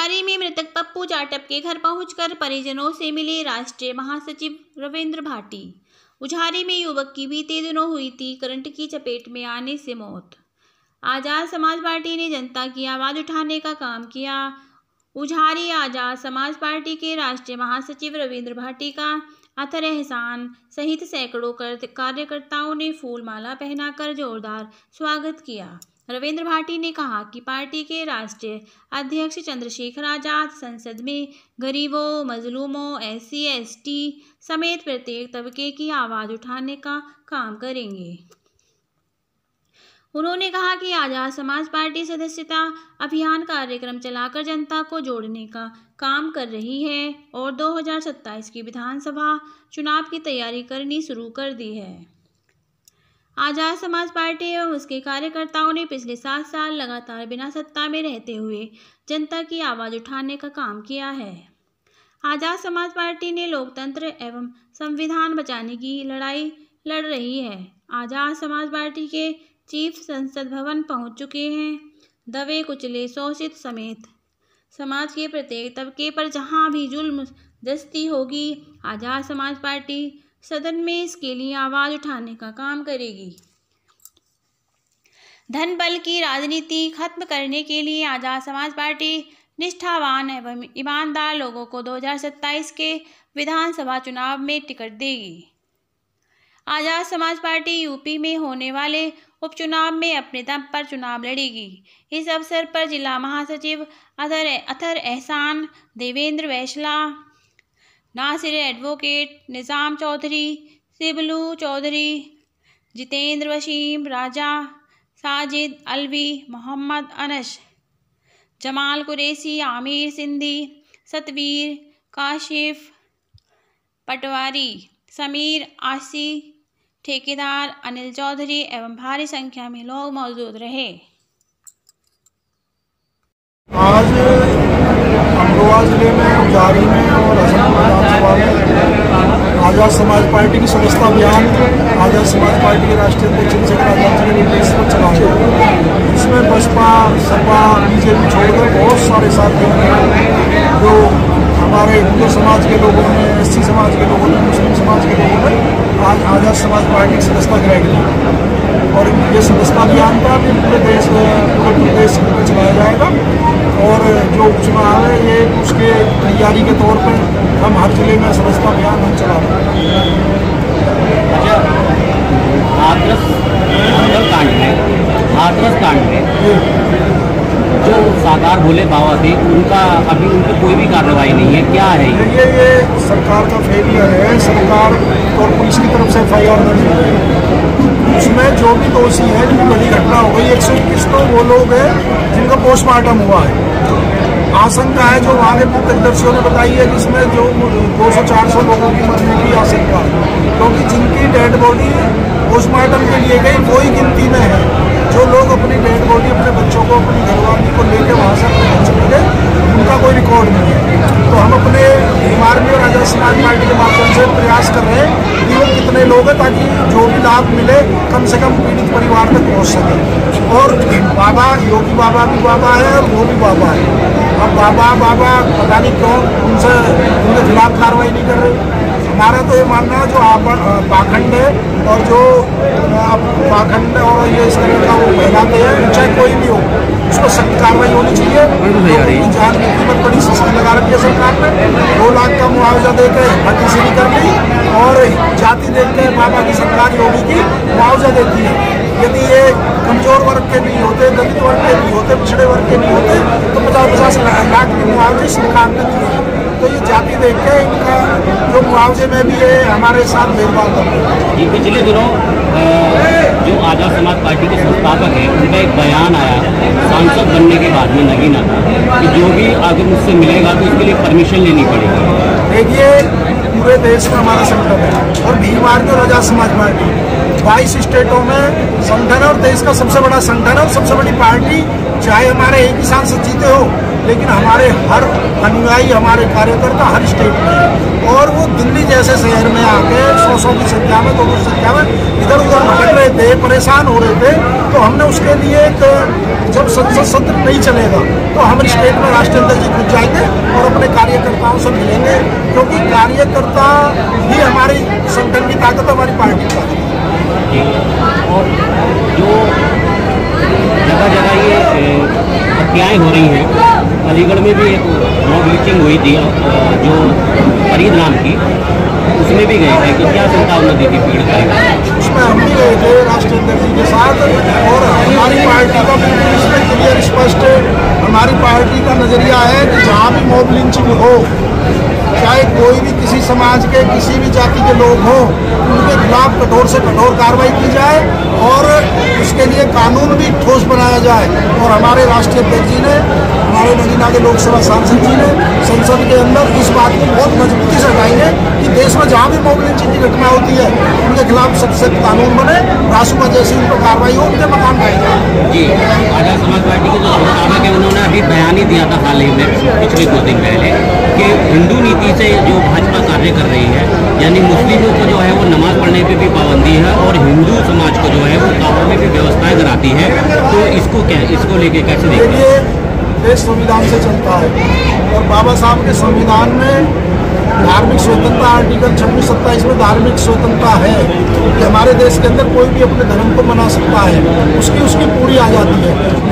उझारी में मृतक पप्पू जाटव के घर पहुंचकर परिजनों से मिले राष्ट्रीय महासचिव रविंद्र भाटी। उझारी में युवक की बीते दिनों हुई थी करंट की चपेट में आने से मौत। आजाद समाज पार्टी ने जनता की आवाज़ उठाने का काम किया। उझारी आजाद समाज पार्टी के राष्ट्रीय महासचिव रविंद्र भाटी का अतर एहसान सहित सैकड़ों कार्यकर्ताओं ने फूल माला पहनाकर जोरदार स्वागत किया। रविंद्र भाटी ने कहा कि पार्टी के राष्ट्रीय अध्यक्ष चंद्रशेखर आजाद संसद में गरीबों, मजलूमों, SC, ST समेत प्रत्येक तबके की आवाज़ उठाने का काम करेंगे। उन्होंने कहा कि आजाद समाज पार्टी सदस्यता अभियान कार्यक्रम चलाकर जनता को जोड़ने का काम कर रही है और 2027 की विधानसभा चुनाव की तैयारी करनी शुरू कर दी है। आजाद समाज पार्टी एवं उसके कार्यकर्ताओं ने पिछले 7 साल लगातार बिना सत्ता में रहते हुए जनता की आवाज़ उठाने का काम किया है। आजाद समाज पार्टी ने लोकतंत्र एवं संविधान बचाने की लड़ाई लड़ रही है। आजाद समाज पार्टी के चीफ संसद भवन पहुंच चुके हैं। दबे कुचले शोषित समेत समाज के प्रत्येक तबके पर जहां भी जुल्म ज्यादती होगी, आजाद समाज पार्टी सदन में इसके लिए आवाज़ उठाने का काम करेगी। धन बल की राजनीति खत्म करने के लिए आजाद समाज पार्टी निष्ठावान एवं ईमानदार लोगों को 2027 के विधानसभा चुनाव में टिकट देगी। आजाद समाज पार्टी यूपी में होने वाले उपचुनाव में अपने दम पर चुनाव लड़ेगी। इस अवसर पर जिला महासचिव अतर एहसान, देवेंद्र वैशला, नासिर एडवोकेट, निज़ाम चौधरी, सिबलू चौधरी, जितेंद्र वसीम, राजा, साजिद अलवी, मोहम्मद अनस, जमाल कुरैशी, आमिर सिंधी, सतवीर, काशिफ पटवारी, समीर आसी, ठेकेदार अनिल चौधरी एवं भारी संख्या में लोग मौजूद रहे। आज अमरोहा जिले में उझारी में और विधानसभा में आजाद समाज पार्टी की सदस्यता अभियान आजाद समाज पार्टी के राष्ट्रीय अध्यक्ष चंद्रशेखर आजाद जी के निर्देश पर चलाया गया। इसमें बसपा, सपा, BJP छोड़कर बहुत सारे साथी हैं जो हमारे हिंदू समाज के लोगों ने, SC समाज के लोगों ने, मुस्लिम समाज के लोगों ने आज आजाद समाज पार्टी की सदस्यता ग्रहण की और ये सदस्यता अभियान का भी पूरे प्रदेश में चलाया जाएगा। और जो उपचुनाव है ये उसके तैयारी के तौर पर हम हर जिले में सदस्यता अभियान हम चला रहे हैं। हाथरस कांड में जो साकार भोले बाबा थे उनका अभी उनकी कोई भी कार्रवाई नहीं है, क्या है ये सरकार का फेलियर है। सरकार और पुलिस की तरफ से FIR दर्ज है, उसमें जो भी दोषी है, जो बड़ी घटना हो गई, 121 तो वो लोग हैं जिनका पोस्टमार्टम हुआ है। आशंका है जो वहाँ के प्रत्यक्षदर्शियों ने बताई है कि इसमें जो 200-400 लोगों की मरने की आशंका है, क्योंकि जिनकी डेड बॉडी पोस्टमार्टम के लिए गई वही गिनती में है। जो लोग अपनी डेड बॉडी अपने बच्चों को, अपनी घरवाली को लेकर वहाँ से चले गए, उनका कोई रिकॉर्ड नहीं है। तो हम अपने आर्मी और आजाद समाज पार्टी के माध्यम से प्रयास कर रहे हैं कि वो कितने लोग हैं ताकि जो भी लाभ मिले कम से कम पीड़ित परिवार तक पहुँच सके। और बाबा, योगी बाबा भी बाबा है और वो भी बाबा है। अब बाबा पता नहीं क्यों उनके खिलाफ कार्रवाई नहीं कर रही। हमारा तो ये मानना है जो पाखंड है और जो पाखंड और ये इस तरह का वो फैलाते हैं, चाहे कोई भी हो, उसको सख्त कार्रवाई होनी चाहिए। तो जान की कीमत बड़ी सस्ती लगा रखी है सरकार ने। 2 लाख का मुआवजा देकर हकीसी कर ली और जाति देखते हैं बाबा की सरकार योगी की मुआवजा देती है। यदि ये कमजोर वर्ग के नहीं होते, दलित वर्ग के नहीं होते, पिछड़े वर्ग के नहीं होते तो 50-50 लाख के मुआवजे सरकार ने दिए। तो ये जाति देख के इनका जो मुआवजे में भी है हमारे साथ भेदभाव करते हैं। पिछले दिनों जो आजाद समाज पार्टी के संस्थापक हैं उनका एक बयान आया सांसद बनने के बाद में नगीना कि जो भी अगर मुझसे मिलेगा तो उसके लिए परमिशन लेनी पड़ेगी। देखिए पूरे देश में हमारा संगठन है और भीम आर्मी और आजाद समाज पार्टी 22 स्टेटों में संगठन और देश का सबसे बड़ा संगठन और सबसे बड़ी पार्टी। चाहे हमारे एक ही सांसद जीते हो, लेकिन हमारे हर अनुयायी, हमारे कार्यकर्ता हर स्टेट में, और वो दिल्ली जैसे शहर में आके 100 की संख्या में, 200 की संख्या में इधर उधर भटक रहे थे, परेशान हो रहे थे। तो हमने उसके लिए एक जब संसद सत्र नहीं चलेगा तो हम स्टेट में राष्ट्रीय अध्यक्ष जी खुद जाएंगे और अपने कार्यकर्ताओं से मिलेंगे, क्योंकि कार्यकर्ता ही हमारी संगठन की ताकत, हमारी पार्टी की ताकत है। और जो जगह जगह ये हत्याएं हो रही हैं, अलीगढ़ में भी एक मॉब लिंचिंग हुई थी जो फरीद नाम की, उसमें भी गए थे, तो क्या संभावना दी थी पीड़ित? उसमें हम भी गए थे राष्ट्रीय अध्यक्ष जी के साथ, और हमारी पार्टी का बिल्कुल इसमें क्लियर स्पष्ट हमारी पार्टी का नजरिया है कि जहाँ भी मॉब लिंचिंग हो, चाहे कोई भी किसी समाज के किसी भी जाति के लोग हों, उनके खिलाफ कठोर से कठोर कार्रवाई की जाए और उसके लिए कानून भी ठोस बनाया जाए। और हमारे राष्ट्रीय अध्यक्ष जी ने, हमारे नगीना के लोकसभा सांसद जी ने संसद के अंदर इस बात को बहुत मजबूती से उठाएंगे कि देश में जहाँ भी मॉब लिंचिंग की घटना होती है उनके खिलाफ सख्त से कानून बने, रासुका जैसी उन पर कार्रवाई हो, उनके मकान ढाएंगे। जी, आजाद समाज पार्टी के जो संस्थापक है उन्होंने अभी बयान ही दिया था हाल ही में पिछले 2 दिन पहले कि हिंदू नीति से जो भाजपा कार्य कर रही है, यानी मुस्लिमों को जो है वो नमाज पढ़ने पे भी पाबंदी है और हिंदू समाज को जो है वो कामों में भी व्यवस्थाएं कराती है, तो इसको लेके कैसे देखिए? देश संविधान से चलता है और बाबा साहब के संविधान में धार्मिक स्वतंत्रता आर्टिकल 26-27 में धार्मिक स्वतंत्रता है कि हमारे देश के अंदर कोई भी अपने धर्म को मना सकता है, उसकी पूरी आज़ादी है।